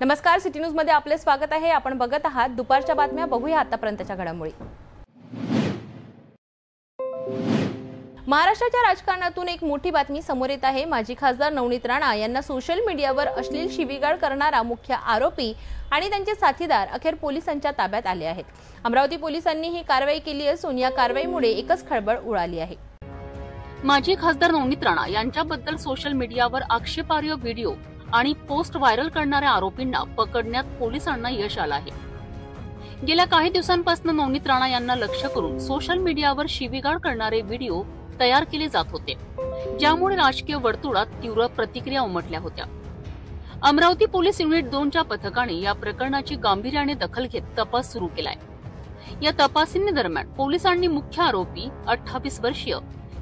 नमस्कार, city news मध्ये आपले स्वागत आहे। आपण बघत आहात दुपारच्या बातम्या। बघूया आतापर्यंतच्या घडामोडी। महाराष्ट्राच्या राजकारणातून एक मोठी बातमी समोर येत आहे। माजी खासदार नवनीत राणा यांना सोशल मीडियावर अश्लील शिवीगाळ करणारा मुख्य आरोपी आणि त्यांचे साथीदार अखेर पोलिसांच्या ताब्यात आले आहेत। अमरावती पोलिसांनी ही कारवाई केली असून या कारवाईमुळे एकच खळबळ उडाली आहे। माजी खासदार नवनीत राणा यांच्याबद्दल सोशल मीडियावर आक्षेपार्ह व्हिडिओ आणि पोस्ट व्हायरल करणाऱ्या आरोपींना पकडण्यात पोलिसांना यश आलं आहे। गेल्या काही दिवसांपासून नवनीत राणा यांना लक्ष्य करून सोशल मीडियावर शिवीगाळ करणारे व्हिडिओ तयार केले जात होते, ज्यामुळे राजकीय वर्तुळात तीव्र प्रतिक्रिया उमटल्या होत्या। अमरावती पोलीस युनिट 2च्या पथकाने या प्रकरणाची गांभीर्याने दखल घेत तपास सुरू केलाय। या तपासणीदरम्यान पोलिसांनी मुख्य आरोपी 28 वर्षीय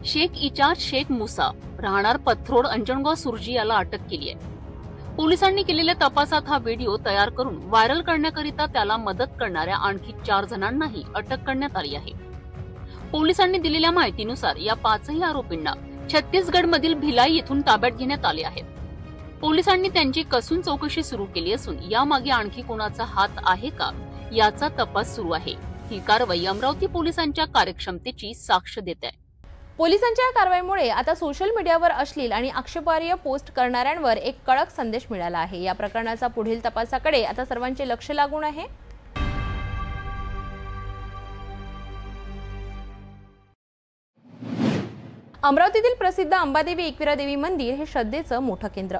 शेख इजाज शेख मुसा राहणार पथरोड अंजनगाव सुरजी याला अटक केली आहे। पोलिसांनी केलेल्या तपासात हा व्हिडिओ तयार करून व्हायरल करण्याकरिता त्याला मदत करणाऱ्या आणखी 4 जणांनाही अटक करण्यात आली आहे। पोलिसांनी दिलेल्या माहितीनुसार या 5ही आरोपींना छत्तीसगडमधील भिलाई येथून ताब्यात घेण्यात आले आहे। पोलिसांनी त्यांची कसून चौकशी सुरू केली असून यामागे आणखी कोणाचा हात आहे का याचा तपास सुरू आहे। ही कारवाई अमरावती पोलिसांच्या कार्यक्षमतेची साक्ष देत आहे। पोलिसांच्या कारवाईमुळे आता सोशल मीडियावर अश्लील आणि आक्षेपार्ह पोस्ट करणाऱ्यांवर एक कडक संदेश मिळाला आहे। या प्रकरणाचा पुढील तपासाकडे आता सर्वांचे लक्ष लागून आहे। अमरावतीतील प्रसिद्ध अंबादेवी एकविरा देवी मंदिर हे श्रद्धेचं मोठं केंद्र।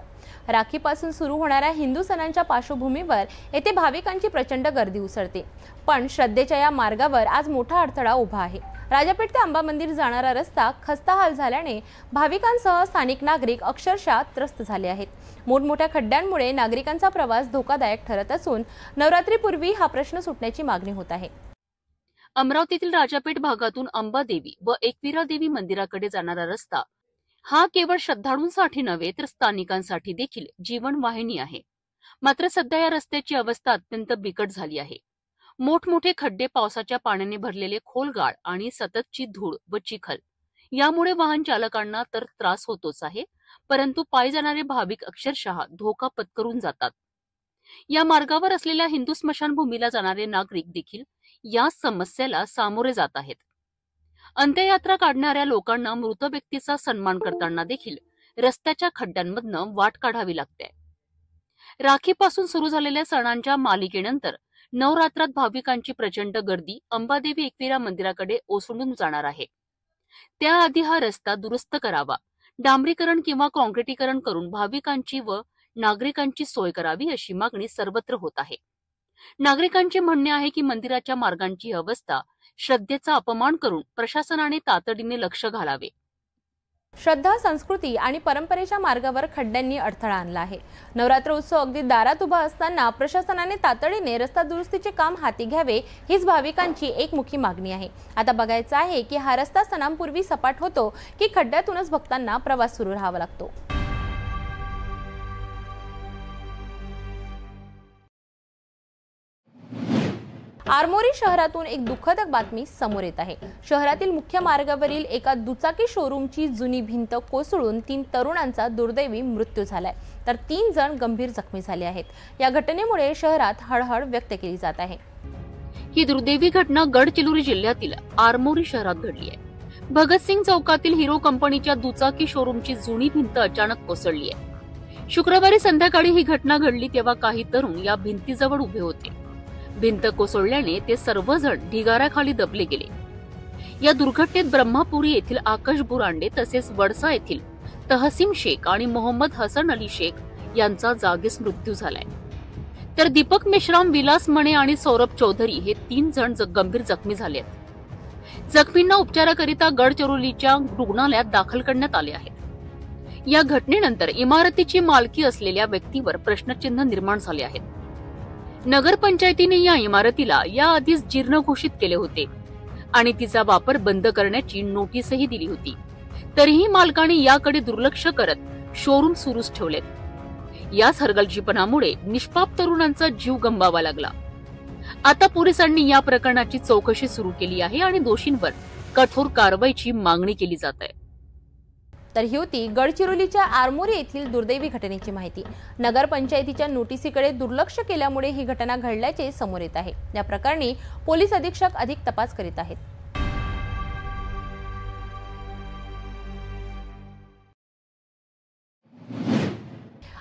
राखीपासून सुरू होणाऱ्या हिंदू सणांच्या पार्श्वभूमीवर येथे भाविकांची प्रचंड गर्दी उसळते, पण श्रद्धेच्या या मार्गावर आज मोठा अडथळा उभा आहे। राजापेठ ते अंबा मंदिर जाणारा रस्ता खस्ताहाल झाल्याने भाविकांसह स्थानिक नागरिक अक्षरशः त्रस्त झाले आहेत। मोठमोठ्या खड्ड्यांमुळे नागरिकांचा प्रवास धोकादायक ठरत असून नवरात्रीपूर्वी हा प्रश्न सुटण्याची मागणी होत आहे। अमरावतीतील राजापेठ भागातून अंबादेवी व एकविरा देवी मंदिराकडे जाणारा रस्ता हा केवळ श्रद्धाळूंसाठी नव्हे तर स्थानिकांसाठी देखील जीवनवाहिनी आहे। मात्र सध्या या रस्त्याची अवस्था अत्यंत बिकट झाली आहे। मोठमोठे खड्डे, पावसाच्या पाण्याने भरलेले खोल गाळ आणि सततची धूळ व चिखल यामुळे वाहन चालकांना तर त्रास होतोच आहे, परंतु पायी जाणारे भाविक अक्षरशः धोका पत्करून जातात। या मार्गावर असलेल्या हिंदू स्मशानभूमीला जाणारे नागरिक देखील या समस्येला सामोरे जात आहेत। अंत्ययात्रा काढणाऱ्या लोकांना मृत व्यक्तीचा सन्मान करताना देखील रस्त्याच्या खड्ड्यांमधनं वाट काढावी लागते। राखीपासून सुरू झालेल्या सणांच्या मालिकेनंतर नवरात्रात भाविकांची प्रचंड गर्दी अंबादेवी एकविरा मंदिराकडे ओसंडून जाणार आहे। त्याआधी हा रस्ता दुरुस्त करावा, डांबरीकरण किंवा काँक्रिटीकरण करून भाविकांची व नागरिकांची सोय करावी अशी मागणी सर्वत्र होत आहे। नागरिकांचे म्हणणे आहे की मंदिराच्या मार्गांची अवस्था श्रद्धेचा अपमान करून प्रशासनाने तातडीने लक्ष घालावे। श्रद्धा, संस्कृती आणि परंपरेच्या मार्गावर खड्ड्यांनी अडथळा आणला आहे। नवरात्र उत्सव अगदी दारात उभा असताना प्रशासनाने तातडीने रस्ता दुरुस्तीचे काम हाती घ्यावे हीच भाविकांची एकमुखी मागणी आहे। आता बघायचं आहे की हा रस्ता सणांपूर्वी सपाट होतो की खड्ड्यातूनच भक्तांना प्रवास सुरू राहावा लागतो। आरमोरी शहरातून एक दुःखद बातमी समोर येत आहे। शहरातील मुख्य मार्गावरील एका दुचाकी शोरूमची जुनी भिंत कोसळून 3 तरुणांचा दुर्दैवी मृत्यू झालाय, तर 3 जण गंभीर जखमी झाले आहेत। या घटनेमुळे शहरात हळहळ व्यक्त केली जात आहे। ही दुर्दैवी घटना गडचिरोली जिल्ह्यातील आरमोरी शहरात घडली आहे। भगतसिंग चौकातील हिरो कंपनीच्या दुचाकी शोरूमची जुनी भिंत अचानक कोसळली आहे। शुक्रवारी संध्याकाळी ही घटना घडली तेव्हा काही तरुण या भिंतीजवळ उभे होते। भिंत कोसळल्याने ते सर्वजण ढिगाऱ्याखाली दबले गेले। या दुर्घटनेत ब्रह्मापुरी येथील आकाश बुरांडे तसेच वडसा येथील तहसीम शेख आणि मोहम्मद हसन अली शेख यांचा जागीच मृत्यू झालाय, तर दीपक मेश्राम, विलास मणे आणि सौरभ चौधरी हे 3 जण गंभीर जखमी झाले आहेत। जखमींना उपचाराकरिता गडचिरोलीच्या रुग्णालयात दाखल करण्यात आले आहे। या घटनेनंतर इमारतीची मालकी असलेल्या व्यक्तीवर प्रश्नचिन्ह निर्माण झाले आहेत। नगरपंचायतीने या इमारतीला याआधीच जीर्ण घोषित केले होते आणि तिचा वापर बंद करण्याची नोटीसही दिली होती, तरीही मालकाने याकडे दुर्लक्ष करत शोरूम सुरूच ठेवलेत। याच हलगर्जीपणामुळे निष्पाप तरुणांचा जीव गमवावा लागला। आता पोलिसांनी या प्रकरणाची चौकशी सुरू केली आहे आणि दोषींवर कठोर कारवाईची मागणी केली जात आहे। तर ही होती गडचिरोलीच्या आरमोरी येथील दुर्दैवी घटनेची माहिती। नगरपंचायतीच्या नोटिसीकडे दुर्लक्ष केल्यामुळे ही घटना घडल्याचे समोर येत आहे। या प्रकरणी पोलीस अधीक्षक अधिक तपास करीत आहेत।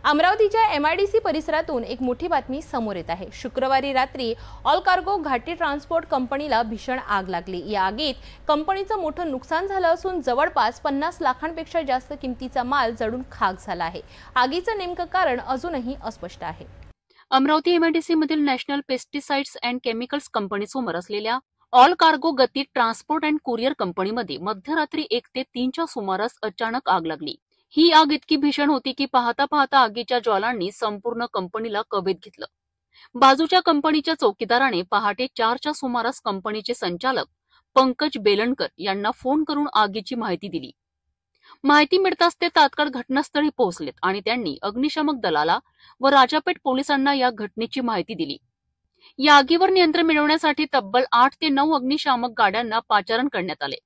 अमरावतीच्या MIDC परिसरातून एक मोठी बातमी समोर येत आहे। शुक्रवारी रात्री ऑल कार्गो घाटी ट्रान्सपोर्ट कंपनीला भीषण आग लागली। या आगीत कंपनीचं मोठं नुकसान झालं असून जवळपास 50 लाखांपेक्षा जास्त किमतीचा माल जळून खाक झाला आहे। आगीचं नेमकं कारण अजूनही अस्पष्ट आहे। अमरावती MIDC मधील national pesticides and chemicals company समोर असलेल्या ऑल कार्गो गती ट्रान्सपोर्ट अँड कुरिअर कंपनीमध्ये मध्यरात्री 1 ते 3च्या सुमारास अचानक आग लागली। ही आग इतकी भीषण होती की पाहता पाहता आगीच्या ज्वालांनी संपूर्ण कंपनीला कवेत घेतलं। बाजूच्या कंपनीच्या चौकीदाराने पहाटे 4च्या सुमारास कंपनीचे संचालक पंकज बेलणकर यांना फोन करून आगीची माहिती दिली। माहिती मिळताच ते तात्काळ घटनास्थळी पोहोचलेत आणि त्यांनी अग्निशामक दलाला व राजापेठ पोलिसांना या घटनेची माहिती दिली। या आगीवर नियंत्रण मिळवण्यासाठी तब्बल 8 ते 9 अग्निशामक गाड्यांना पाचारण करण्यात आले।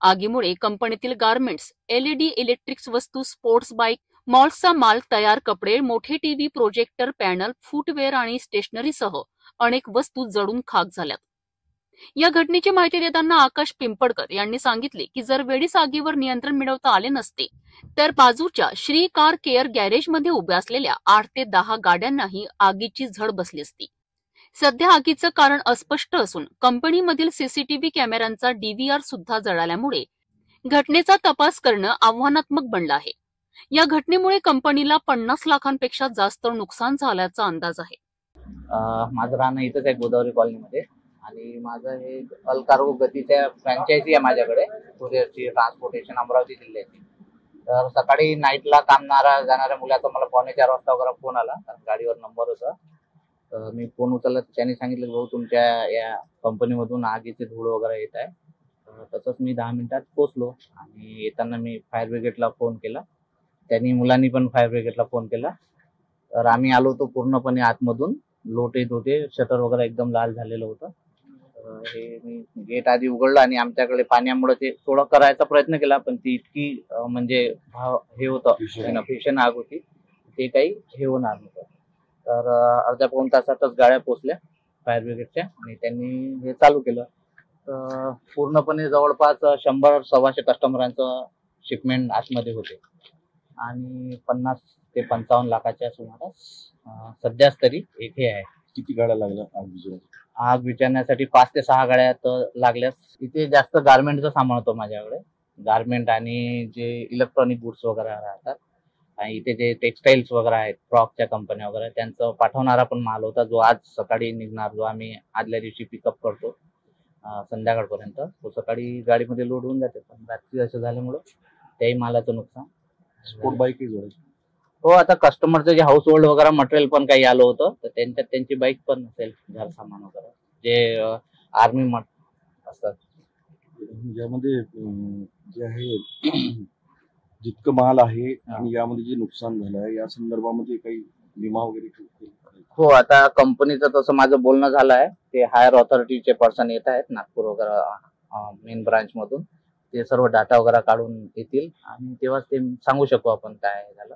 आगीमुळे कंपनीतील गारमेंट्स, LED इलेक्ट्रिक्स वस्तू, स्पोर्ट्स बाईक, मॉल्सचा माल, तयार कपडे, मोठे टीव्ही, प्रोजेक्टर, पॅनल, फुटवेअर आणि स्टेशनरीसह अनेक वस्तू जळून खाक झाल्यात। या घटनेची माहिती देताना आकाश पिंपळकर यांनी सांगितले की जर वेळीच आगीवर नियंत्रण मिळवता आले नसते तर बाजूच्या श्री कार केअर गॅरेजमध्ये उभ्या असलेल्या 8 ते 10 गाड्यांनाही आगीची झळ बसली असती। सध्या आगीचं कारण अस्पष्ट असून कंपनीमधील CCTV कॅमेऱ्यांचा DVR सुद्धा जळाल्यामुळे घटनेचा तपास करणं आव्हानात्मक बनलं आहे। या घटनेमुळे कंपनीला 50 लाखांपेक्षा जास्त नुकसान झाल्याचा अंदाज आहे। माझं राहणं इथंच आहे गोदावरी कॉलनीमध्ये आणि माझं हे ऑल कार्गो गतीच्या फ्रँचायझी आहे माझ्याकडे, कुरिअरची, ट्रान्सपोर्टेशन अमरावती जिल्ह्याची। तर सकाळी नाईटला कामणारा जाणाऱ्या मुलाचा मला 4:45 वाजता वगैरे फोन आला, कारण गाडीवर नंबर होता। तर मी फोन उचलला, त्यांनी सांगितलं भाऊ तुमच्या या कंपनीमधून आगीचे धूळ वगैरे येत आहे। तसंच मी 10 मिनिटात पोहोचलो आणि येताना मी फायर ब्रिगेडला फोन केला, त्यांनी मुलांनी पण फायर ब्रिगेडला फोन केला। तर आम्ही आलो तो पूर्णपणे आतमधून लोट येत होते, शटर वगैरे एकदम लाल झालेलं होतं। हे मी गेट आधी उघडलं आणि आमच्याकडे पाण्यामुळे ते थोडं करायचा प्रयत्न केला, पण ती इतकी म्हणजे हे होतं, भीषण आग होती, ते काही हे होणार नव्हतं। तर अर्ध्या पाऊण तासातच गाड्या पोहोचल्या फायर ब्रिगेडच्या आणि त्यांनी हे चालू केलं। तर पूर्णपणे जवळपास 100-125 कस्टमरांचं शिपमेंट आतमध्ये होते आणि 50 ते 55 लाखाच्या सुमारास सध्याच तरी एक हे आहे। किती गाड्या लागल्या आग विझवण्यासाठी? 5 ते 6 गाड्या तर लागल्यास। इथे जास्त गारमेंटचं सामान होतं माझ्याकडे, गारमेंट आणि जे इलेक्ट्रॉनिक गुड्स वगैरे राहतात आणि इथे जे टेक्सटाईल्स वगैरे आहेत, फ्रॉकच्या कंपन्या वगैरे, त्यांचं पाठवणारा पण माल होता, जो आज सकाळी निघणार, जो आम्ही आदल्या दिवशी पिकअप करतो संध्याकाळपर्यंत। तो सकाळी गाडीमध्ये लोड होऊन जाते, पण रात्री असं झाल्यामुळं त्याही मालाचं नुकसान। स्पोर्ट बाईक हो, आता कस्टमरचं जे हाऊस होल्ड वगैरे मटेरियल पण काही आलं होतं, तर त्यांच्यात त्यांची बाईक पण असेल, घर सामान वगैरे जे आर्मी असतात। यामध्ये जे आहे जितकं माल आहे आणि यामध्ये जे नुकसान झालं आहे या संदर्भामध्ये काही विमा वगैरे? हो, आता कंपनीचं तसं माझं बोलणं झालं आहे, ते हायर ऑथॉरिटीचे पर्सन येत आहेत नागपूर वगैरे मेन ब्रांच मधून, ते सर्व डाटा वगैरे काढून येतील आणि तेव्हाच ते सांगू शकू आपण काय झालं।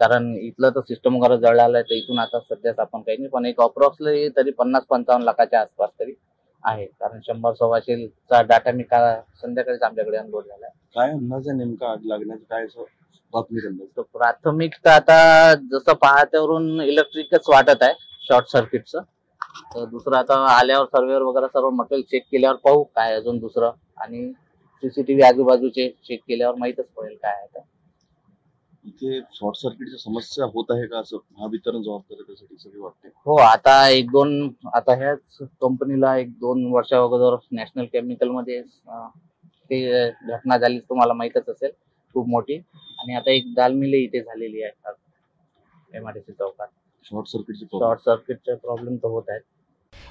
कारण इथलं तर सिस्टम वगैरे जळालं आहे, तर इथून आता सध्याच आपण काही नाही, पण एक अप्रॉक्सिमेटली तरी 50-55 लाखाच्या आसपास तरी आहे, कारण 100-125चा डाटा मी संध्याकाळीच आमच्याकडे अनलोड झाला आहे। काय अंदाज आहे नेमका आग लागण्याचं, काय असं प्राथमिक अंदाज? तर प्राथमिक तर आता जसं पाहत्यावरून इलेक्ट्रिकच वाटत आहे, शॉर्ट सर्किटचं। तर दुसरं आता आल्यावर सर्वेअर वगैरे सर्व मटेरियल चेक केल्यावर पाहू काय अजून दुसरं, आणि CCTV आजूबाजूचे चेक केल्यावर माहीतच पडेल काय आहे। इथे शॉर्ट सर्किटची समस्या होत आहे का, असं महावितरण जबाबदार आहे त्यासाठी सगळे वाटते? हो, आता 1-2 आता ह्याच कंपनीला 1-2 वर्षा अगोदर नॅशनल केमिकल मध्ये ते घटना झाली, तुम्हाला माहीतच असेल, खूप मोठी। आणि आता एक दाल मिल इथे झालेली आहे MIDC चौकात। शॉर्ट सर्किटचे प्रॉब्लेम तर होत आहेत।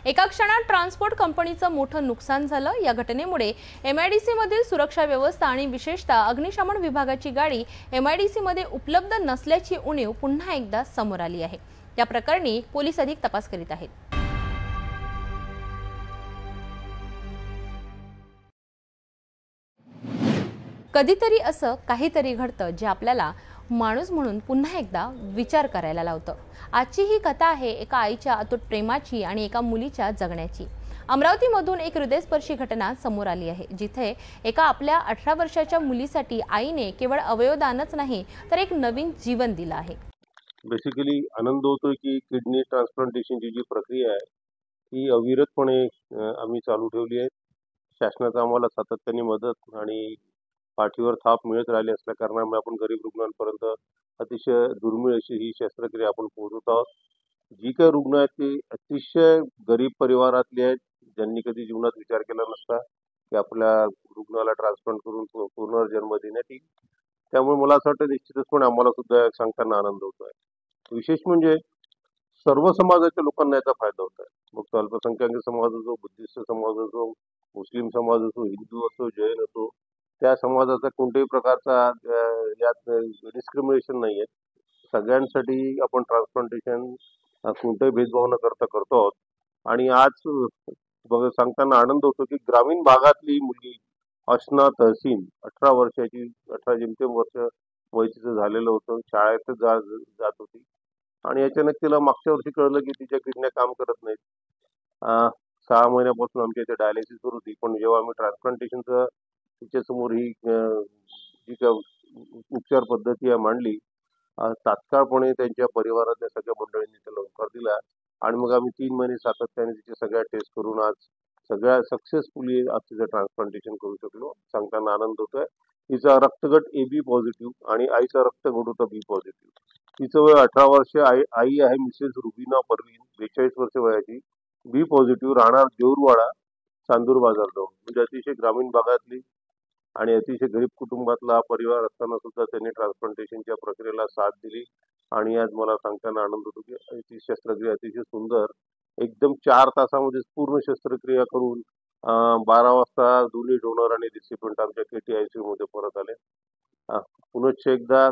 एका क्षणात ट्रान्सपोर्ट कंपनीचं मोठं नुकसान झालं। या घटनेमुळे MIDC मधील सुरक्षा व्यवस्था आणि विशेषतः अग्निशमन विभागाची गाडी MIDC मध्ये उपलब्ध नसल्याची उणीव पुन्हा एकदा समोर आली आहे। या प्रकरणी पोलीस अधिक तपास करीत आहेत। कधीतरी असं काहीतरी घडतं जे आपल्याला माणूस म्हणून पुन्हा एकदा विचार करायला लावतं। आजची ही कथा आहे एका आईच्या अतूट प्रेमाची आणि एका मुलीच्या जगण्याची। अमरावतीमधून एक हृदयस्पर्शी घटना समोर आली आहे, जिथे एका आपल्या 18 वर्षाच्या मुलीसाठी आईने केवळ अवयवदानच नाही तर एक नवीन जीवन दिलं आहे। बेसिकली आनंद होतोय की किडनी ट्रान्सप्लांटेशनची जी प्रक्रिया आहे ती अविरतपणे आम्ही चालू ठेवली आहे। शासनाचा आम्हाला सातत्याने मदत आणि पाठीवर थाप मिळत राहिली असल्या कारणामुळे आपण गरीब रुग्णांपर्यंत अतिशय दुर्मिळ अशी ही शस्त्रक्रिया आपण पोहोचवत आहोत। जी काही रुग्ण आहेत ती अतिशय गरीब परिवारातली आहेत, ज्यांनी कधी जीवनात विचार केला नसता की आपल्या रुग्णाला ट्रान्सप्लांट करून पुनर्जन्म देण्यात येईल। त्यामुळे मला असं वाटतं निश्चितचपणे आम्हाला सुद्धा सांगताना आनंद होतोय। विशेष म्हणजे सर्व समाजाच्या लोकांना याचा फायदा होत आहे। मग तो अल्पसंख्याक समाज असो, बुद्धिस्ट समाज असो, मुस्लिम समाज असो, हिंदू असो, जैन असो, त्या समाजाचा कोणत्याही प्रकारचा यात डिस्क्रिमिनेशन नाही आहे। सगळ्यांसाठी आपण ट्रान्सप्लांटेशन कोणताही भेदभाव न करता करतो आहोत। आणि आज सांगताना आनंद होतो की ग्रामीण भागातली मुलगी अशना तहसीन 18 वर्षाची, 18 जेमतेम वर्ष वय तिचं झालेलं होतं, शाळेतच जात होती आणि अचानक तिला मागच्या वर्षी कळलं की तिच्या किडन्या काम करत नाहीत। 6 महिन्यापासून आमच्या इथे डायलिसिस सुरू होती, पण जेव्हा आम्ही ट्रान्सप्लांटेशनचं तिच्यासमोर ही जी काय उपचार पद्धती मांडली, तात्काळपणे त्यांच्या परिवारातल्या सगळ्या मंडळींनी त्याला होकार दिला आणि मग आम्ही 3 महिने सातत्याने तिच्या सगळ्या टेस्ट करून आज सगळ्या सक्सेसफुली आज तिचं ट्रान्सप्लांटेशन करू शकलो। सांगताना आनंद होतोय। तिचा रक्तगट AB पॉझिटिव्ह आणि आईचा रक्तगट होता B पॉझिटिव्ह। तिचं वय 18 वर्ष, आई आहे मिसेस रुबीना परवीन, 42 वर्ष वयाची, B पॉझिटिव्ह, राहणार देऊरवाडा, चांदूर बाजार जवळ। म्हणजे अतिशय ग्रामीण भागातली आणि अतिशय गरीब कुटुंबातला परिवार असताना सुद्धा त्यांनी ट्रान्सप्लांटेशनच्या प्रक्रियेला साथ दिली आणि आज मला सांगताना आनंद होतो की ती शस्त्रक्रिया अतिशय सुंदर, एकदम 4 तासामध्ये पूर्ण शस्त्रक्रिया करून 12 वाजता दोन्ही डोनर आणि रिसिपियंट आमच्या KTICU मध्ये परत आले। पुनश्च एकदा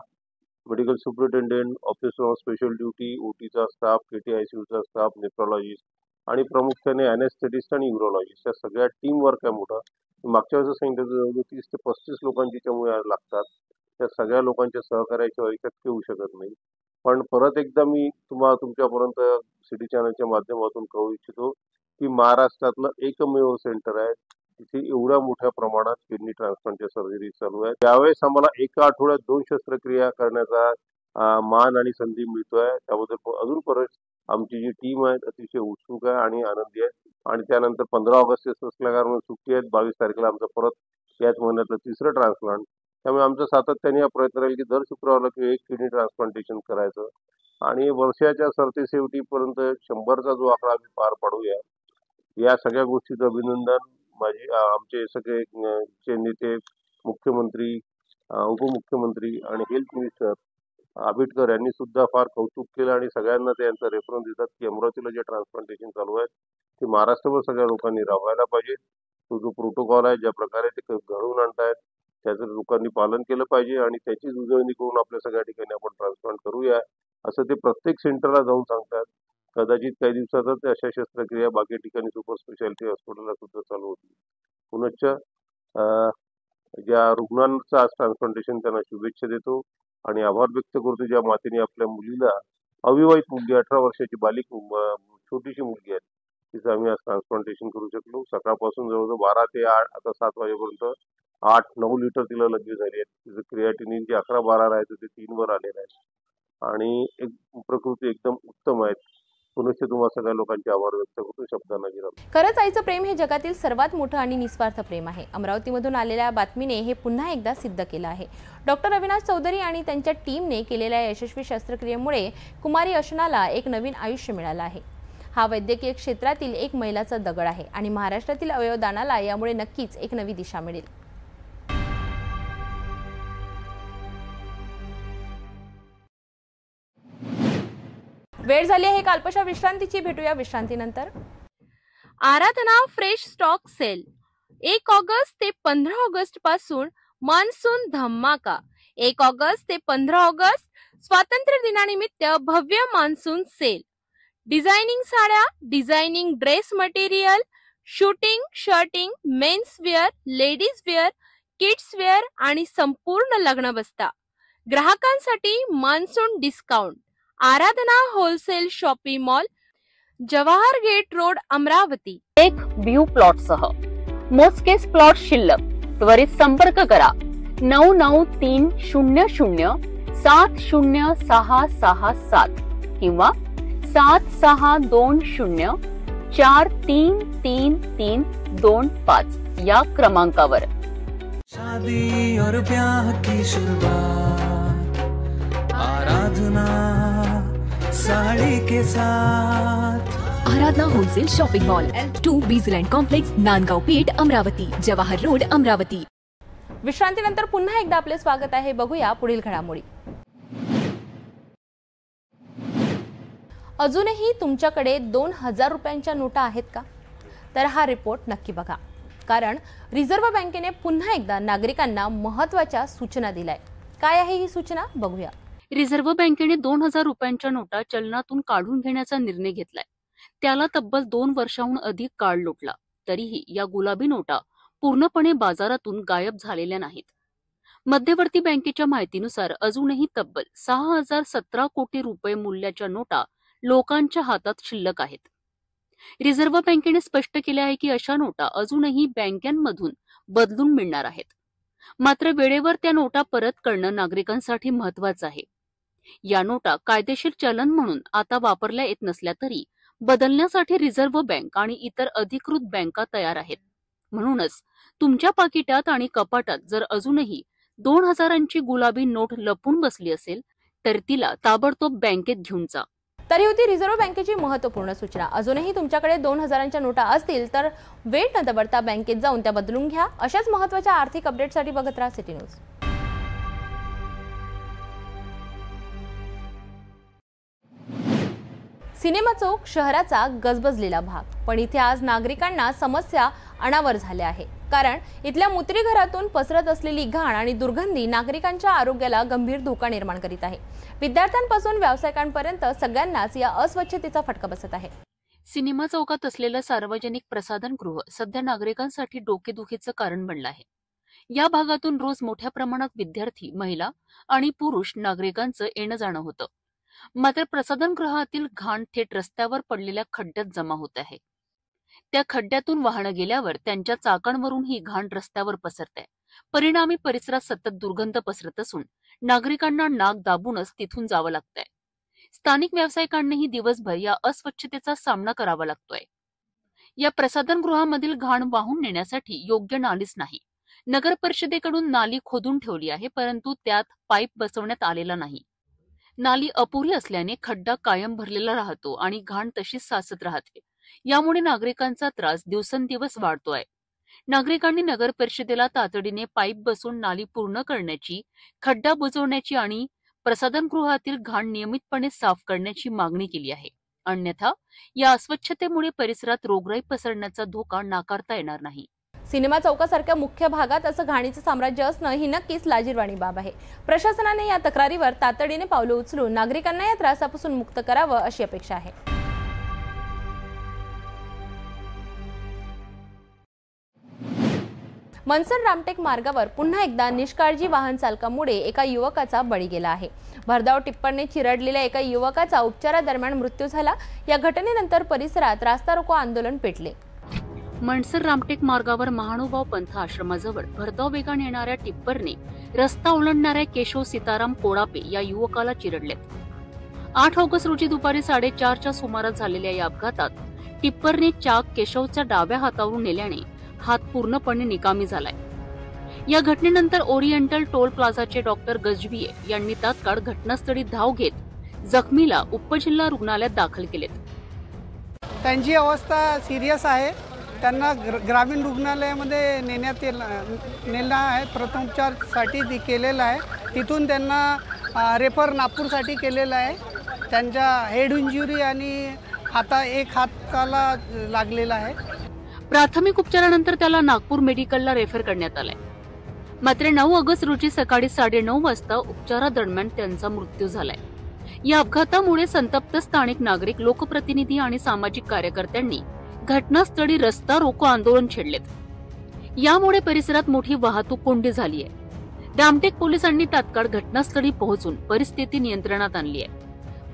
medical superintendent, officer on special duty, OTचा स्टाफ, KTICUचा स्टाफ, नेफ्रोलॉजिस्ट आणि प्रामुख्याने अनेस्थेटिस्ट आणि यूरोलॉजिस्ट या सगळ्या टीम वर्क आहे मोठा। मागच्या वेळेस सांगितलं 30 ते 35 लोकांची त्यामुळे लागतात। त्या सगळ्या लोकांच्या सहकार्याशिवाय शक्य होऊ शकत नाही। पण परत एकदा मी तुमच्यापर्यंत सिटी चॅनलच्या माध्यमातून कळवू इच्छितो की महाराष्ट्रातलं एकमेव सेंटर आहे तिथे एवढ्या मोठ्या प्रमाणात किडनी ट्रान्सप्लांटच्या सर्जरी चालू आहे। त्यावेळेस आम्हाला एका आठवड्यात 2 शस्त्रक्रिया करण्याचा मान आणि संधी मिळतोय। त्याबद्दल अजून परत आमची जी टीम आहे अतिशय उत्सुक आहे आणि आनंदी आहे। आणि त्यानंतर 15 ऑगस्ट असल्या कारणाने सुट्टी आहे। 22 तारखेला आमचं परत याच महिन्यातलं 3रं ट्रान्सप्लांट। त्यामुळे आमचं सातत्याने हा प्रयत्न राहील की दर शुक्रवारला एक किडनी ट्रान्सप्लांटेशन करायचं आणि वर्षाच्या सरतेशेवटीपर्यंत 100चा जो आकडा आम्ही पार पाडूया। या सगळ्या गोष्टीचं अभिनंदन आमचे सगळे नेते, मुख्यमंत्री, उपमुख्यमंत्री आणि हेल्थ मिनिस्टर आबिटकर यांनी सुद्धा फार कौतुक केलं आणि सगळ्यांना त्यांचा रेफरन्स देतात की अमरावतीला जे ट्रान्सप्लांटेशन चालू आहे ते महाराष्ट्रभर सगळ्या लोकांनी राबवायला पाहिजे। तो जो प्रोटोकॉल आहे, ज्या प्रकारे ते घडवून आणतायत त्याचं लोकांनी पालन केलं पाहिजे आणि त्याचीच उजळणी करून आपल्या सगळ्या ठिकाणी आपण ट्रान्सप्लांट करूया असं ते प्रत्येक सेंटरला जाऊन सांगतात। कदाचित काही दिवसातच अशा शस्त्रक्रिया बाकी ठिकाणी सुपर स्पेशालिटी हॉस्पिटलला सुद्धा चालू होतील। पुनश्च ज्या रुग्णांचं आज ट्रान्सप्लांटेशन त्यांना शुभेच्छा देतो आणि आभार व्यक्त करतो ज्या मातेने आपल्या मुलीला, अविवाहित मुलगी 18 वर्षाची छोटीशी मुलगी आहे, तिचं आम्ही आज ट्रान्सप्लांटेशन करू शकलो। सकाळपासून जवळजवळ 12 ते 8 आता 7 वाजेपर्यंत 8-9 लिटर तिला लघवी झाली आहे। तिचं क्रिएटिनिन जे 11-12 राहायचं ते 3 वर आलेलं आहे आणि एक प्रकृती एकदम उत्तम आहे। पुनश्च तुम्हा सगळ्या लोकांचे आभार व्यक्त करतो, शब्दांना गिरवतो। खरंच आईचं प्रेम हे जगातील सर्वात मोठं आणि निस्वार्थ प्रेम आहे। अमरावतीमधून आलेल्या बातमीने हे पुन्हा एकदा सिद्ध केलं आहे। डॉक्टर अविनाश चौधरी आणि त्यांच्या टीमने केलेल्या यशस्वी शस्त्रक्रियेमुळे कुमारी अशनाला एक नवीन आयुष्य मिळालं आहे। हा वैद्यकीय क्षेत्रातील एक मैलाचा दगड आहे आणि महाराष्ट्रातील अवयवदानाला यामुळे नक्कीच एक नवी दिशा मिळेल। वेळ झाली आहे अल्पशा विश्रांतीची, भेटूया विश्रांतीनंतर। आराधना फ्रेश स्टॉक सेल 1 ऑगस्ट ते 15 ऑगस्ट पासून मान्सून धमाका। 1 ऑगस्ट ते 15 ऑगस्ट स्वातंत्र्य दिनानिमित्त भव्य मान्सून सेल। डिझायनिंग साड्या, designing dress material, suiting, shirting, men's wear, ladies wear, kids wear आणि संपूर्ण लग्न बस्ता. ग्राहकांसाठी monsoon discount. Aradhana wholesale shopping mall, Jawahar gate road, Amravati. एक व्ह्यू प्लॉट सह मोजकेच प्लॉट शिल्लक. त्वरित संपर्क करा 9930706667 किंवा 7620433325 या क्रमांकावर. शादी और ब्याह की शुरुआत आराधना साड़ी के साथ. Aradhana wholesale shopping mall, L2 Bijland complex, Nandgaon Peth, Amravati, Jawahar road, Amravati. विश्रांतीनंतर पुन्हा एकदा आपले स्वागत आहे. बघूया पुढील घडामोडी. अजूनही तुमच्याकडे 2000 रुपयांच्या नोटा आहेत का? तर हा रिपोर्ट नक्की बघा, कारण रिझर्व्ह बँकेने पुन्हा एकदा नागरिकांना महत्त्वाच्या सूचना दिलाय. काय आहे ही सूचना बघूया. रिझर्व्ह बँकेने 2000 रुपयांच्या नोटा चलनातून काढून घेण्याचा निर्णय घेतलाय. त्याला तब्बल 2 वर्षांहून अधिक काळ लोटला, तरीही या गुलाबी नोटा पूर्णपणे बाजारातून गायब झालेल्या नाहीत. मध्यवर्ती बँकेच्या माहितीनुसार अजूनही तब्बल 6017 कोटी रुपये मूल्याच्या नोटा लोकांच्या हातात शिल्लक आहेत. रिझर्व्ह बँकेने स्पष्ट केले आहे की अशा नोटा अजूनही बँकांमधून बदलून मिळणार आहेत. मात्र वेळेवर त्या नोटा परत करणं नागरिकांसाठी महत्वाचं आहे. या नोटा कायदेशीर चलन म्हणून आता वापरल्या येत नसल्या तरी बदलण्यासाठी रिझर्व्ह बँक आणि इतर अधिकृत बँका तयार आहेत. म्हणूनच तुमच्या पाकिटात आणि कपाटात जर अजूनही 2000ची गुलाबी नोट लपून बसली असेल तर तिला ताबडतोब बँकेत घेऊन जा. तरी होती रिझर्व्ह बँकेची महत्त्वपूर्ण सूचना. अजूनही तुमच्याकडे 2000च्या नोटा असतील तर वेळ न दवडता बँकेत जाऊन त्या बदलून घ्या. अशाच महत्त्वाच्या आर्थिक अपडेटसाठी बघत राहा सिटी न्यूज. सिनेमा चौक शहराचा गजबजलेला भाग, पण इथे आज नागरिकांना समस्या अनावर झाल्या आहे. कारण इथल्या मुत्री घरातून पसरत असलेली घाण आणि दुर्गंधी नागरिकांच्या आरोग्याला गंभीर धोका निर्माण करीत आहे. विद्यार्थ्यांपासून व्यावसायिकांपर्यंत सगळ्यांनाच या अस्वच्छतेचा फटका बसत आहे. सिनेमा चौकात असलेलं सार्वजनिक प्रसाधनगृह सध्या नागरिकांसाठी डोकेदुखीचं कारण बनलं आहे. या भागातून रोज मोठ्या प्रमाणात विद्यार्थी, महिला आणि पुरुष नागरिकांचं येणं जाणं होतं. मात्र प्रसाधनगृहातील घाण थेट रस्त्यावर पडलेल्या खड्ड्यात जमा होत आहे. त्या खड्ड्यातून वाहनं गेल्यावर त्यांच्या चाकांवरून ही घाण रस्त्यावर पसरते. परिणामी परिसरात सतत दुर्गंध पसरत असून नागरिकांना नाक दाबूनच तिथून जावं लागतंय. स्थानिक व्यावसायिकांनाही दिवसभर या अस्वच्छतेचा सामना करावा लागतोय. या प्रसाधनगृहामधील घाण वाहून नेण्यासाठी योग्य नालीच नाही. नगर परिषदेकडून नाली खोदून ठेवली आहे, परंतु त्यात पाईप बसवण्यात आलेला नाही. नाली अपुरी असल्याने खड्डा कायम भरलेला राहतो आणि घाण तशीच साचत राहते. यामुळे नागरिकांचा त्रास दिवसेंदिवस वाढतोय. नागरिकांनी नगर परिषदेला तातडीने पाईप बसवून नाली पूर्ण करण्याची, खड्डा बुजवण्याची आणि प्रसाधनगृहातील घाण नियमितपणे साफ करण्याची मागणी केली आहे. अन्यथा या अस्वच्छतेमुळे परिसरात रोगराई पसरण्याचा धोका नाकारता येणार नाही. सिनेमा चौकासारख्या मुख्य भागात असं घाणीचं साम्राज्य असणं ही नक्कीच लाजिरवाणी बाब आहे. प्रशासनाने या तक्रारीवर तातडीने पावलं उचलून नागरिकांना या त्रासापासून मुक्त करावं अशी अपेक्षा आहे. मनसर रामटेक मार्गावर पुन्हा एकदा निष्काळजी वाहन चालकामुळे एका युवकाचा बळी गेला आहे. भरधाव टिप्परने चिरडलेल्या एका युवकाचा उपचारादरम्यान मृत्यू झाला. या घटनेनंतर परिसरात रास्ता रोको आंदोलन पेटले. मनसर रामटेक मार्गावर महानुभाव पंथ आश्रमाजवळ भरधाव वेगाने येणाऱ्या टिप्परने रस्ता ओलांडणाऱ्या केशव सीताराम कोडापे या युवकाला चिरडले. 8 ऑगस्ट रोजी दुपारी 4:30च्या सुमारास झालेल्या या अपघातात टिप्परने चाक केशवच्या डाव्या हातावरून नेल्याने हात पूर्णपणे निकामी झालाय. या घटनेनंतर ओरिएंटल टोल प्लाझाचे डॉक्टर गजविये यांनी तात्काळ घटनास्थळी धाव घेत जखमीला उपजिल्हा रुग्णालयात दाखल केलेत. त्यांची अवस्था सिरियस आहे. त्यांना ग्रामीण रुग्णालयामध्ये नेलं आहे. प्रथमोपचारसाठी केलेलं आहे. तिथून त्यांना रेफर नागपूरसाठी केलेलं आहे. त्यांच्या हेड इंजुरी आणि एक हाताला लागलेला आहे. प्राथमिक उपचारानंतर त्याला नागपूर मेडिकलला रेफर करण्यात आलाय. मात्र 9 ऑगस्ट रोजी सकाळी 9:30 वाजता उपचारादरम्यान त्यांचा मृत्यू झालाय. या अपघातामुळे संतप्त स्थानिक नागरिक, लोकप्रतिनिधी आणि सामाजिक कार्यकर्त्यांनी घटनास्थळी रस्ता रोको आंदोलन छेडलेत. यामुळे परिसरात मोठी वाहतूक कोंडी झाली आहे. रामटेक पोलिसांनी तात्काळ घटनास्थळी पोहोचून परिस्थिती नियंत्रणात आणली आहे.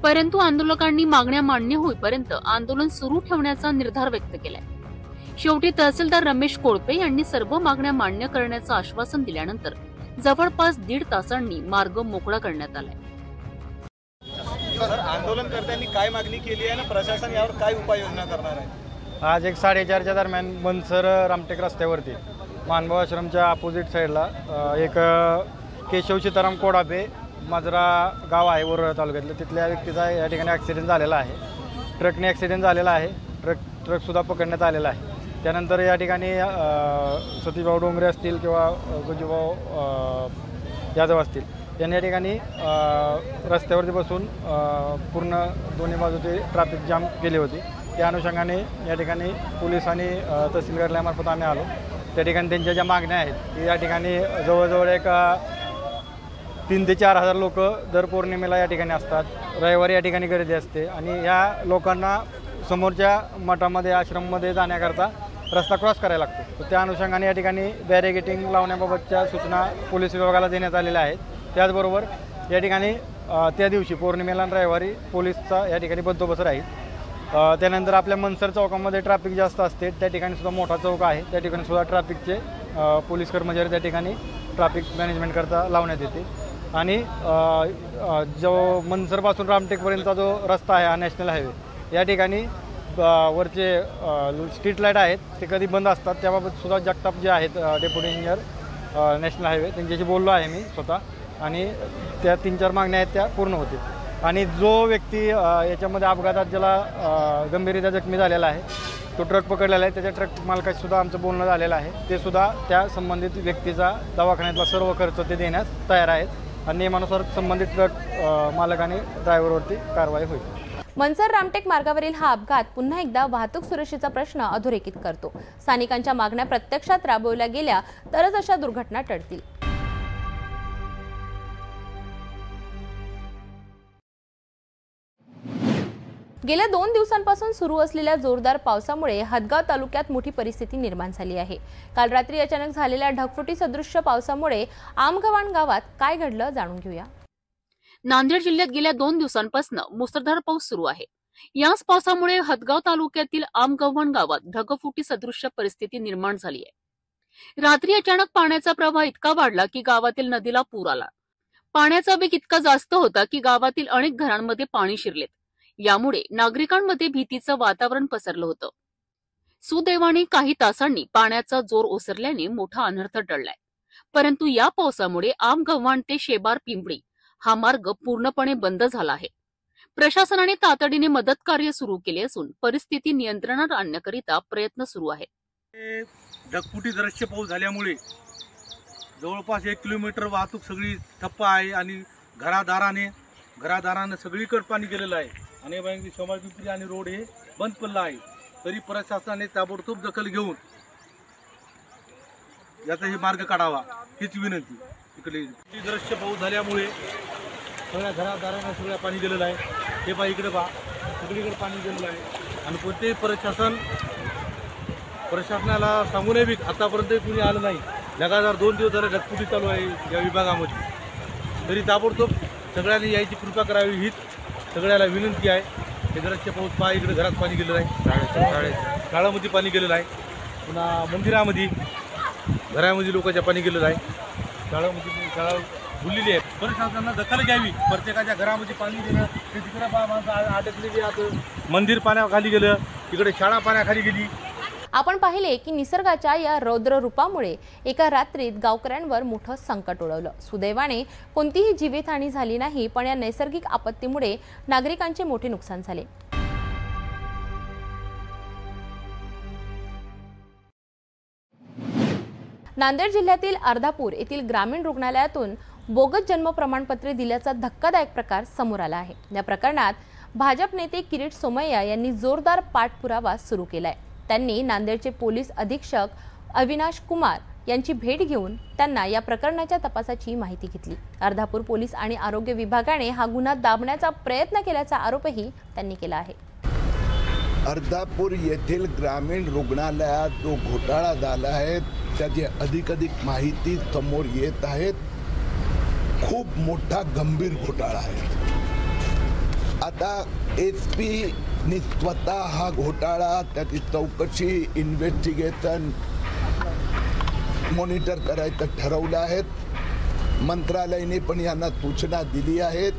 परंतु आंदोलकांनी मागण्या मान्य होईपर्यंत आंदोलन सुरू ठेवण्याचा निर्धार व्यक्त केलाय. शेवटी तहसीलदार रमेश कोळपे यांनी सर्व मागण्या मान्य करण्याचं आश्वासन दिल्यानंतर जवळपास 1.5 तासांनी मार्ग मोकळा करण्यात आलाय. आंदोलनकर्त्यांनी काय मागणी केली आहे आणि प्रशासन यावर काय उपाययोजना करणार आहे? आज 4:30च्या दरम्यान मनसर रामटेक रस्त्यावरती मानभाव आश्रमच्या अपोजिट साईडला एक केशव सीताराम कोडापे माजरा गाव आहे वरोरा तालुक्यातलं, तिथल्या व्यक्तीचा या ठिकाणी ॲक्सिडेंट झालेला आहे. ट्रकने ॲक्सिडेंट झालेला आहे. ट्रकसुद्धा पकडण्यात आलेला आहे. त्यानंतर या ठिकाणी सतीभाऊ डोंगरे असतील किंवा गुजूभाऊ यादव असतील, यांनी या ठिकाणी रस्त्यावरती बसून पूर्ण दोन्ही बाजूचे ट्रॅफिक जाम केली होती. त्या अनुषंगाने या ठिकाणी पोलीस आणि तहसील कार्यालयामार्फत आम्ही आलो. त्या ठिकाणी त्यांच्या ज्या मागण्या आहेत की या ठिकाणी जवळजवळ एक 3,000 ते 4,000 लोक दर पौर्णिमेला या ठिकाणी असतात. रविवारी या ठिकाणी गर्दी असते आणि या लोकांना समोरच्या मठामध्ये आश्रममध्ये जाण्याकरता रस्ता क्रॉस करायला लागतो. तर त्या अनुषंगाने या ठिकाणी बॅरिगेटिंग लावण्याबाबतच्या सूचना पोलीस विभागाला देण्यात आलेल्या आहेत. त्याचबरोबर या ठिकाणी त्या दिवशी पौर्णिमेला आणि रविवारी पोलीसचा या ठिकाणी बंदोबस्त राहील. त्यानंतर आपल्या मनसर चौकामध्ये ट्रॅफिक जास्त असते, त्या ठिकाणी सुद्धा मोठा चौक आहे, त्या ठिकाणी सुद्धा ट्रॅफिकचे पोलीस कर्मचारी त्या ठिकाणी ट्रॅफिक मॅनेजमेंट करता लावण्यात येते. आणि जो मनसरपासून रामटेकपर्यंतचा जो रस्ता आहे हा नॅशनल हायवे, या ठिकाणी वरचे स्ट्रीट लाईट आहेत ते कधी बंद असतात. त्याबाबत सुद्धा जगताप जे आहेत डेप्युटी इंजिनियर नॅशनल हायवे, त्यांच्याशी बोललो आहे मी स्वतः, आणि त्या 3-4 मागण्या आहेत त्या पूर्ण होतील. आणि जो व्यक्ती याच्यामध्ये अपघातात ज्याला गंभीररित्या जखमी झालेला आहे, तो ट्रक पकडलेला आहे, त्याच्या ट्रक मालकाशी सुद्धा आमचं बोलणं झालेलं आहे. ते सुद्धा त्या संबंधित व्यक्तीचा दवाखान्यातला सर्व खर्च ते देण्यास तयार आहेत आणि नियमानुसार संबंधित ट्रक मालक आणि ड्रायव्हरवरती कारवाई होईल. मनसर रामटेक मार्गावरील हा अपघात पुन्हा एकदा वाहतूक सुरक्षेचा प्रश्न अधोरेखित करतो. स्थानिकांच्या मागण्या प्रत्यक्षात राबवल्या गेल्या तरच अशा दुर्घटना टळतील. गेल्या 2 दिवसांपासून सुरू असलेल्या जोरदार पावसामुळे हदगाव तालुक्यात मोठी परिस्थिती निर्माण झाली आहे. काल रात्री अचानक झालेल्या ढगफुटी सदृश्य पावसामुळे आमगव्हाण गावात काय घडलं जाणून घेऊया. नांदेड जिल्ह्यात गेल्या 2 दिवसांपासून मुसळधार पाऊस सुरू आहे. याच पावसामुळे हदगाव तालुक्यातील आमगव्हाण गावात ढगफुटी सदृश्य परिस्थिती निर्माण झाली आहे. रात्री अचानक पाण्याचा प्रवाह इतका वाढला की गावातील नदीला पूर आला. पाण्याचा वेग इतका जास्त होता की गावातील अनेक घरांमध्ये पाणी शिरलेत. यामुळे नागरिकांमध्ये भीतीचं वातावरण पसरलं होतं. सुदैवाने काही तासांनी पाण्याचा जोर ओसरल्याने मोठा अनर्थ टळलाय. परंतु या पावसामुळे आमगव्हाण ते शेबार पिंपळी हा मार्ग पूर्णपणे बंद झाला आहे. प्रशासनाने तातडीने मदत कार्य सुरू केले असून परिस्थिती नियंत्रणात आणण्याकरिता प्रयत्न सुरू आहेत. ढगफुटी दृश्य पाऊस झाल्यामुळे जवळपास 1 किलोमीटर वाहतूक सगळी ठप्प आहे आणि घरादाराने सगळीकडे पाणी गेलेलं आहे आणि शेबार पिंपरी आणि रोड हे बंद पडला आहे. तरी प्रशासनाने ताबडतोब दखल घेऊन याचा हे मार्ग काढावा हीच विनंती. इकडे दृश्य पाऊस झाल्यामुळे सगळ्या घरादारांना सगळ्या पाणी गेलेलं आहे. हे पहा इकडे पहा सगळीकडे पाणी गेलेलं आहे आणि कोणतेही प्रशासनाला सांगूनही बी आतापर्यंत कुणी आलं नाही. लगातार 2 दिवस झाले ढगफुटी चालू आहे या विभागामध्ये. तरी ताबडतोब सगळ्यांनी यायची कृपा करावी हीच सगळ्याला विनंती आहे. हे दृश्य पाऊस पहा इकडे घरात पाणी गेलेलं आहे, शाळामध्ये पाणी गेलेलं आहे, पुन्हा मंदिरामध्ये घरामध्ये लोकांच्या पाणी गेलेलं आहे, शाळा भुललेली आहे. प्रशासनानं दखल घ्यावी. प्रत्येकाच्या घरामध्ये पाणी गेलं ते तिकडे माणसं अडकलेली आता मंदिर पाण्याखाली गेलं, इकडे शाळा पाण्याखाली गेली. आपण पाहिले की निसर्गाच्या या रौद्र रूपामुळे एका रात्रीत गावकऱ्यांवर मोठं संकट ओढवलं. सुदैवाने कोणतीही जीवितहानी झाली नाही, पण या नैसर्गिक आपत्तीमुळे नागरिकांचे मोठे नुकसान झाले. नांदेड जिल्ह्यातील अर्धापूर येथील ग्रामीण रुग्णालयातून बोगस जन्म प्रमाणपत्रे दिल्याचा धक्कादायक प्रकार समोर आला आहे. या प्रकरणात भाजप नेते किरीट सोमय्या यांनी जोरदार पाठपुरावा सुरू केलाय. त्यांनी नांदेडचे पोलीस अधीक्षक अविनाश कुमार यांची भेट घेऊन त्यांना या प्रकरणाच्या तपासाची माहिती घेतली. अर्धापूर पोलीस आणि आरोग्य विभागाने हा गुन्हा दाबण्याचा प्रयत्न केल्याचा आरोपही त्यांनी केला आहे. अर्धापूर येथील ग्रामीण रुग्णालयात जो घोटाळा झाला आहे त्याची अधिक माहिती समोर येत आहेत. खूप मोठा गंभीर घोटाळा आहे. आता SP नी स्वतः हा घोटाळा त्याची चौकशी इन्व्हेस्टिगेशन मॉनिटर करायचं ठरवलं आहे. मंत्रालयाने पण यांना सूचना दिली आहेत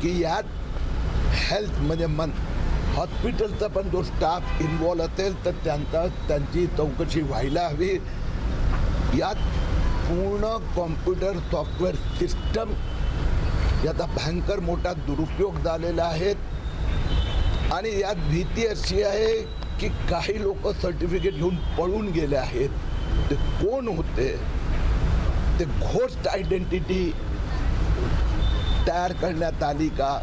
की यात हेल्थ म्हणजे हॉस्पिटलचा पण जो स्टाफ इन्व्हॉल्व असेल तर त्यांची चौकशी व्हायला हवी. यात पूर्ण कॉम्प्युटर सॉफ्टवेअर सिस्टम याचा भयंकर मोठा दुरुपयोग झालेला आहे. आणि यात भीती अशी आहे की काही लोक सर्टिफिकेट घेऊन पळून गेले आहेत. ते कोण होते, ते घोस्ट आयडेंटिटी तयार करण्यात आली का,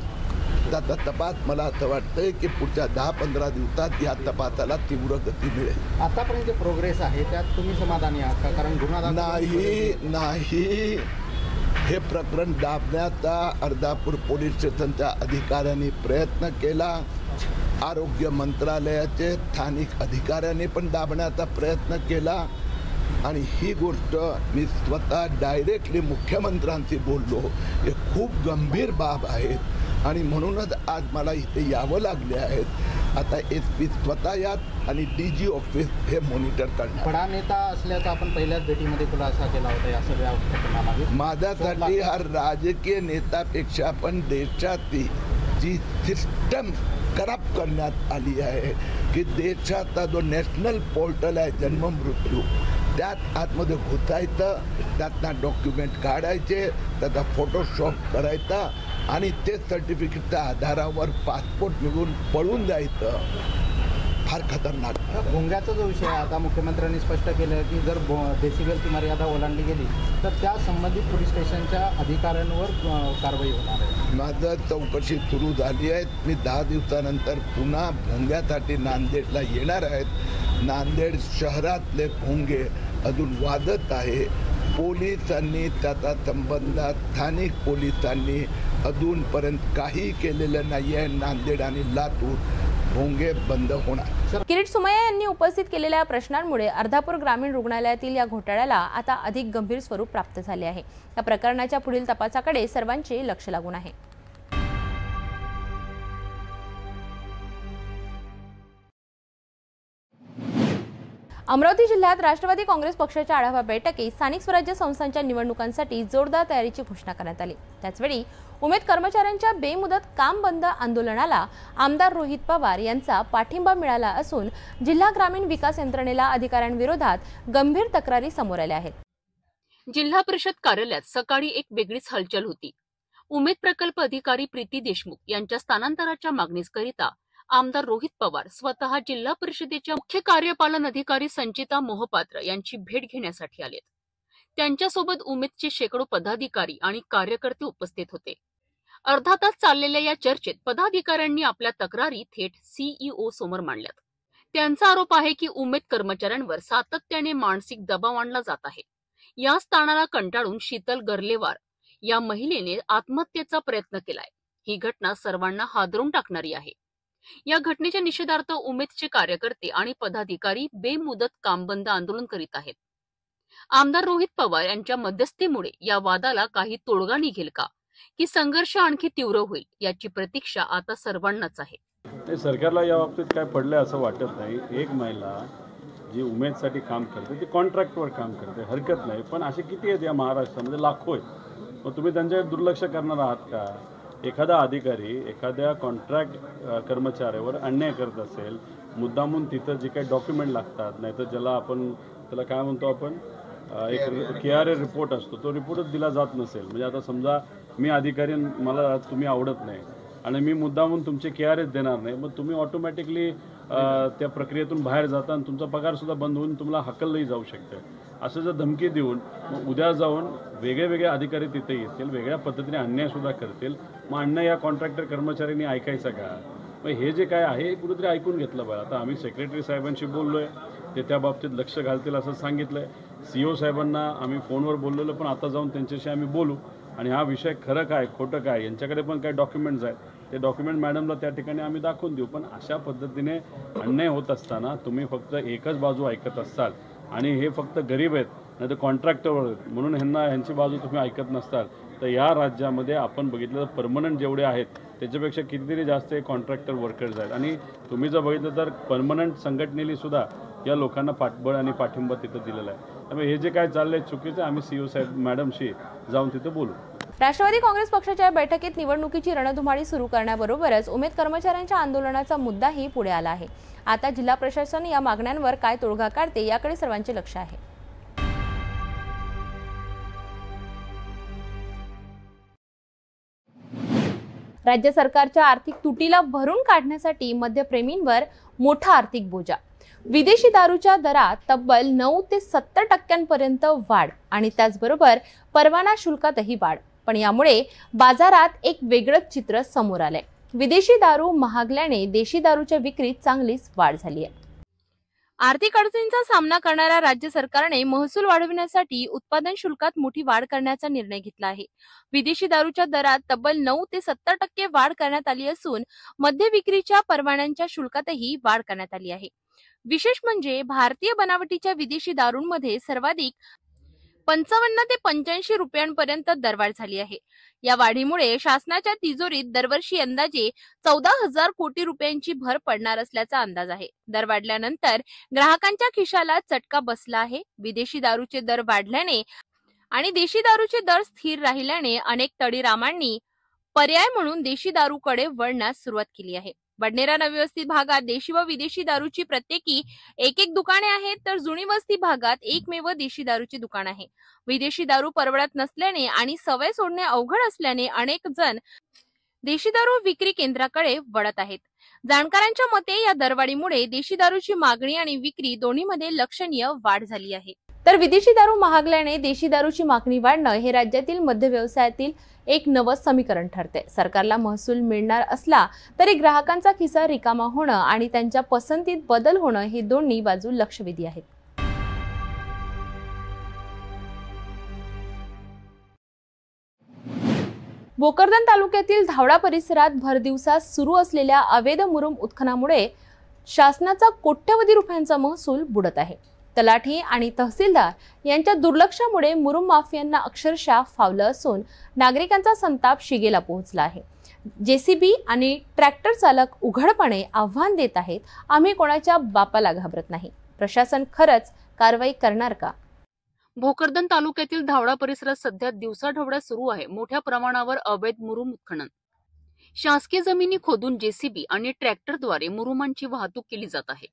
त्याचा तपास मला असं वाटतंय की पुढच्या 10-15 दिवसात या तपासाला तीव्र गती मिळेल. आतापर्यंत प्रोग्रेस आहे त्यात तुम्ही समाधानी आहात का? कारण गुन्हा नाही, हे प्रकरण दाबण्याचा अर्धापूर पोलीस स्टेशनच्या अधिकाऱ्यांनी प्रयत्न केला. आरोग्य मंत्रालयाचे स्थानिक अधिकाऱ्यांनी पण दाबण्याचा प्रयत्न केला. आणि ही गोष्ट मी स्वतः डायरेक्टली मुख्यमंत्र्यांशी बोललो. हे खूप गंभीर बाब आहेत आणि म्हणूनच आज मला इथे यावं लागले आहेत. आता SP स्वतः यात आणि DG ऑफिस हे मॉनिटर करणार. बडा नेता असल्याचा आपण पहिल्याच भेटीमध्ये खुलासा केला होता या सगळ्या प्रकरणामागे. माझ्यासाठी हा राजकीय नेत्यापेक्षा पण देशाची जी सिस्टम करप्ट करण्यात आली आहे की देशाचा जो नॅशनल पोर्टल आहे जन्म मृत्यू त्यात आतमध्ये घुसायचं, त्यातनं डॉक्युमेंट काढायचे, त्याचा फोटोशॉप करायचा आणि ते सर्टिफिकेटच्या आधारावर पासपोर्ट मिळवून पळून जायचं. फार खतरनाक. भोंग्याचा जो विषय आहे आता मुख्यमंत्र्यांनी स्पष्ट केलं की जर डेसिबलची मर्यादा ओलांडली गेली तर त्या संबंधित पोलीस स्टेशनच्या अधिकाऱ्यांवर कारवाई होणार आहे. माझं चौकशी सुरू झाली आहे. मी 10 दिवसानंतर पुन्हा भोंग्यासाठी नांदेडला येणार आहेत. नांदेड शहरातले भोंगे अजून वाजत आहे. पोलिसांनी त्याचा संबंध स्थानिक पोलिसांनी अजूनपर्यंत काही केलेलं नाही आहे. नांदेड आणि लातूर भोंगे बंद होणार. किरीट सोमय्या यांनी उपस्थित केलेल्या प्रश्नांमुळे अर्धापूर ग्रामीण रुग्णालयातील या घोटाळ्याला आता अधिक गंभीर स्वरूप प्राप्त झाले आहे. या प्रकरणाच्या पुढील तपासाकडे सर्वांचे लक्ष लागून आहे. अमरावती जिल्ह्यात राष्ट्रवादी काँग्रेस पक्षाच्या आढावा बैठकीत स्थानिक स्वराज्य संस्थांच्या निवडणुकांसाठी जोरदार तयारीची घोषणा करण्यात आली. त्याचवेळी उमेद कर्मचाऱ्यांच्या बेमुदत काम बंद आंदोलनाला आमदार रोहित पवार यांचा पाठिंबा मिळाला असून जिल्हा ग्रामीण विकास यंत्रणेला अधिकाऱ्यांविरोधात गंभीर तक्रारी समोर आल्या आहेत. जिल्हा परिषद कार्यालयात सकाळी एक वेगळीच हलचल होती. उमेद प्रकल्प अधिकारी प्रीती देशमुख यांच्या स्थानांतराच्या मागणीकरिता आमदार रोहित पवार स्वतः जिल्हा परिषदेच्या मुख्य कार्यपालन अधिकारी संचिता मोहपात्र यांची भेट घेण्यासाठी आलेत. त्यांच्यासोबत उमेदचे शेकडो पदाधिकारी आणि कार्यकर्ते उपस्थित होते. अर्धा तास चाललेल्या या चर्चेत पदाधिकाऱ्यांनी आपल्या तक्रारी थेट CEO समोर मांडल्यात. त्यांचा आरोप आहे की उमेद कर्मचाऱ्यांवर सातत्याने मानसिक दबाव आणला जात आहे. या स्थानाला कंटाळून शीतल गर्लेवार या महिलेने आत्महत्येचा प्रयत्न केलाय. ही घटना सर्वांना हादरून टाकणारी आहे. या घटनेच्या निषेधार्थ उमेदचे कार्यकर्ते आणि पदाधिकारी बेमुदत कामबंद आंदोलन करीत आहेत. आमदार रोहित पवार यांच्या मध्यस्थीमुळे या वादाला काही तोडगा निघेल का की संघर्ष आणखी तीव्र होईल याची प्रतीक्षा आता सर्वांनाच आहे. सरकारला या बाबतीत काय पडलंय असं वाटत नाही. एक महिला जी उमेदसाठी काम करते ती कॉन्ट्रॅक्टवर काम करते, हरकत नाही. पण असे किती आहेत या महाराष्ट्रामध्ये? लाखो आहेत. मग तुम्ही त्यांच्याकडे दुर्लक्ष करणार आहात का? एखादा अधिकारी एखाद्या कॉन्ट्रॅक्ट कर्मचाऱ्यावर अन्याय करत असेल, मुद्दामून तिथं जे काही डॉक्युमेंट लागतात, नाहीतर त्याला काय म्हणतो आपण एक KRA रिपोर्ट असतो, तो रिपोर्टच दिला जात नसेल, म्हणजे आता समजा मी अधिकारी मला तुम्ही आवडत नाही आणि मी मुद्दामून तुमचे KRA देणार नाही, मग तुम्ही ऑटोमॅटिकली त्या प्रक्रियेतून बाहेर जाता आणि तुमचा पगारसुद्धा बंद होऊन तुम्हाला हकलही जाऊ शकते. असं जर धमकी देऊन मग उद्या जाऊन वेगळे अधिकारी तिथे येतील, वेगळ्या पद्धतीने अन्यायसुद्धा करतील. मग अन्याय या कॉन्ट्रॅक्टर कर्मचाऱ्यांनी ऐकायचं का? मग हे जे काय आहे हे कुठेतरी ऐकून घेतलं पाहिजे. आता आम्ही सेक्रेटरी साहेबांशी बोललोय, ते त्या बाबतीत लक्ष घालतील असं सांगितलंय. CEO साहेबांना आम्ही फोनवर बोललेलो, पण आता जाऊन त्यांच्याशी आम्ही बोलू आणि हा विषय खरं काय खोटं काय यांच्याकडे पण काही डॉक्युमेंट्स आहेत ते डॉक्युमेंट मॅडमला त्या ठिकाणी आम्ही दाखवून देऊ. पण अशा पद्धतीने अन्याय होत असताना तुम्ही फक्त एकच बाजू ऐकत असाल आणि हे फक्त गरीब आहेत नाही तर कॉन्ट्रॅक्टर म्हणून ह्यांची बाजू तुम्ही ऐकत नसताल तर या राज्यामध्ये आपण बघितलं तर परमनंट जेवढे आहेत त्याच्यापेक्षा कितीतरी जास्त हे कॉन्ट्रॅक्टर वर्कर्स आहेत. आणि तुम्ही जर बघितलं तर परमनंट संघटनेने सुद्धा या लोकांना पाठबळ आणि पाठिंबा तिथं दिलेला आहे. त्यामुळे हे जे काय चाललंय चुकीचं, आम्ही CEO साहेब मॅडमशी जाऊन तिथं बोलू. राष्ट्रवादी काँग्रेस पक्षाच्या बैठकीत निवडणुकीची रणधुमाळी सुरू करण्याबरोबरच उमेद कर्मचाऱ्यांच्या आंदोलनाचा मुद्दाही पुढे आला आहे. आता जिल्हा प्रशासन या मागण्यांवर काय तोडगा काढते याकडे सर्वांचे लक्ष आहे. राज्य सरकारच्या आर्थिक तुटीला भरून काढण्यासाठी मद्यप्रेमींवर मोठा आर्थिक बोजा. विदेशी दारूच्या दरात तब्बल 9 ते 70% वाढ आणि त्याचबरोबर परवाना शुल्कातही वाढ. पण यामुळे बाजारात एक वेगळंच चित्र समोर आलंय. विदेशी दारू महागल्याने देशी दारूच्या विक्रीत चांगलीच वाढ झाली आहे. आर्थिक अडचणींचा सामना करणाऱ्या राज्य सरकारने महसूल वाढविण्यासाठी उत्पादन शुल्कात मोठी वाढ करण्याचा निर्णय घेतला आहे. विदेशी दारूच्या दरात तब्बल 9 ते 70% वाढ करण्यात आली असून मद्य विक्रीच्या परवान्यांच्या शुल्कातही वाढ करण्यात आली आहे. विशेष म्हणजे भारतीय बनावटीच्या विदेशी दारूंमध्ये सर्वाधिक 55 ते 85 रुपयांपर्यंत दरवाढ झाली आहे. या वाढीमुळे शासनाच्या तिजोरीत दरवर्षी अंदाजे 14,000 कोटी रुपयांची भर पडणार असल्याचा अंदाज आहे. दर वाढल्यानंतर ग्राहकांच्या खिशाला चटका बसला आहे. विदेशी दारूचे दर वाढल्याने आणि देशी दारूचे दर स्थिर राहिल्याने अनेक तळीरामांनी पर्याय म्हणून देशी दारूकडे वळण्यास सुरुवात केली आहे. बडनेरा नवी वस्ती भागात देशी व विदेशी दारूची प्रत्येकी एक दुकाने आहेत, तर जुनी वस्ती भागात एकमेव देशी दारूची दुकान आहे. विदेशी दारू परवडत नसल्याने आणि सवय सोडणे अवघड असल्याने अनेक जण देशी दारू विक्री केंद्राकडे वळत आहेत. जाणकारांच्या मते या दरवाढीमुळे देशी दारूची मागणी आणि विक्री दोन्हीमध्ये लक्षणीय वाढ झाली आहे. तर विदेशी दारू महागल्याने देशी दारूची मागणी वाढणं हे राज्यातील मद्य व्यवसायातील एक नवं समीकरण ठरते. सरकारला महसूल मिळणार असला तरी ग्राहकांचा खिसा रिकामा होणं आणि त्यांच्या पसंतीत बदल होणं ही दोन्ही बाजू लक्षवेधी आहेत. भोकरदन तालुक्यातील धावडा परिसरात भरदिवसात सुरू असलेल्या अवैध मुरुम उत्खननामुळे शासनाचा कोट्यवधी रुपयांचा महसूल बुडत आहे. तलाठी आणि तहसीलदार यांच्या दुर्लक्षामुळे मुरुम माफियांना अक्षरशः फावलं असून नागरिकांचा संताप शिगेला पोहोचला आहे. JCB आणि ट्रॅक्टर चालक उघडपणे आव्हान देत आहेत, आम्ही कोणाच्या बापाला घाबरत नाही. प्रशासन खरंच कारवाई करणार का? भोकरदन तालुक्यातील धावडा परिसरात सध्या दिवसाढवळ्या सुरू आहे मोठ्या प्रमाणावर अवैध मुरुम उत्खनन. शासकीय जमिनी खोदून JCB आणि ट्रॅक्टरद्वारे मुरुमांची वाहतूक केली जात आहे.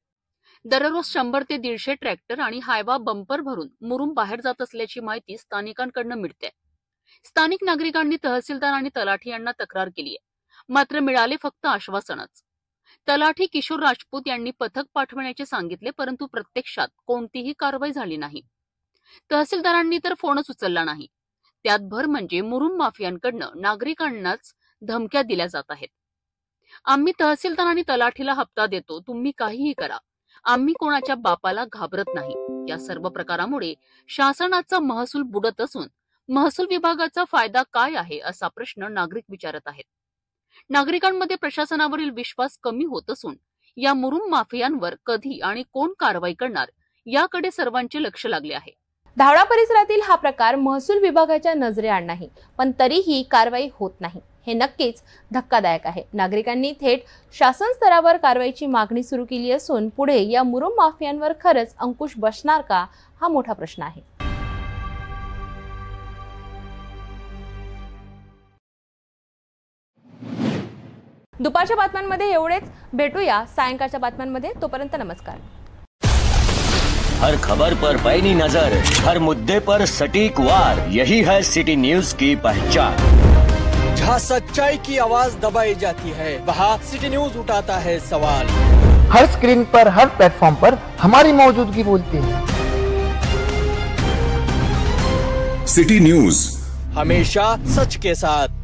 दररोज 100 ते 150 ट्रॅक्टर आणि हायवा बंपर भरून मुरुम बाहेर जात असल्याची माहिती स्थानिकांकडून मिळते. स्थानिक नागरिकांनी तहसीलदार आणि तलाठी यांना तक्रार केली आहे, मात्र मिळाले फक्त आश्वासनच. तलाठी किशोर राजपूत यांनी पथक पाठवण्याचे सांगितले, परंतु प्रत्यक्षात कोणतीही कारवाई झाली नाही. तहसीलदारांनी तर फोनच उचलला नाही. त्यात भर म्हणजे मुरुम माफियांकडनं नागरिकांनाच धमक्या दिल्या जात आहेत. आम्ही तहसीलदार आणि तलाठीला हप्ता देतो, तुम्ही काहीही करा, आम्ही कोणाच्या बापाला घाबरत नाही. या सर्व प्रकारामुळे शासनाचा महसूल बुडत असून महसूल विभागाचा फायदा काय आहे असा प्रश्न नागरिक विचारत आहेत. नागरिकांमध्ये प्रशासनावरील विश्वास कमी होत असून या मुरुम माफियांवर कधी आणि कोण कारवाई करणार याकडे सर्वांचे लक्ष लागले आहे. धावडा परिसरातील हा प्रकार महसूल विभागाच्या नजरेआड नाही, पण तरीही कारवाई होत नाही. हे नक्कीच धक्कादायक आहे. नागरिकांनी थेट शासन स्तरावर कारवाईची मागणी सुरू केली असून पुढे या मुरुम माफियांवर खरंच अंकुश बसणार का हा मोठा प्रश्न आहे. दुपारच्या बातम्यांमध्ये एवढेच. भेटूया सायंकाळच्या बातम्यांमध्ये. तोपर्यंत नमस्कार. हर खबर पर पैनी नजर, हर मुद्दे पर सटीक वार, यही है सिटी न्यूज की पहचान. जहाँ सच्चाई की आवाज दबाई जाती है, वहाँ सिटी न्यूज उठाता है सवाल. हर स्क्रीन पर, हर प्लेटफॉर्म पर हमारी मौजूदगी बोलती है. सिटी न्यूज हमेशा सच के साथ.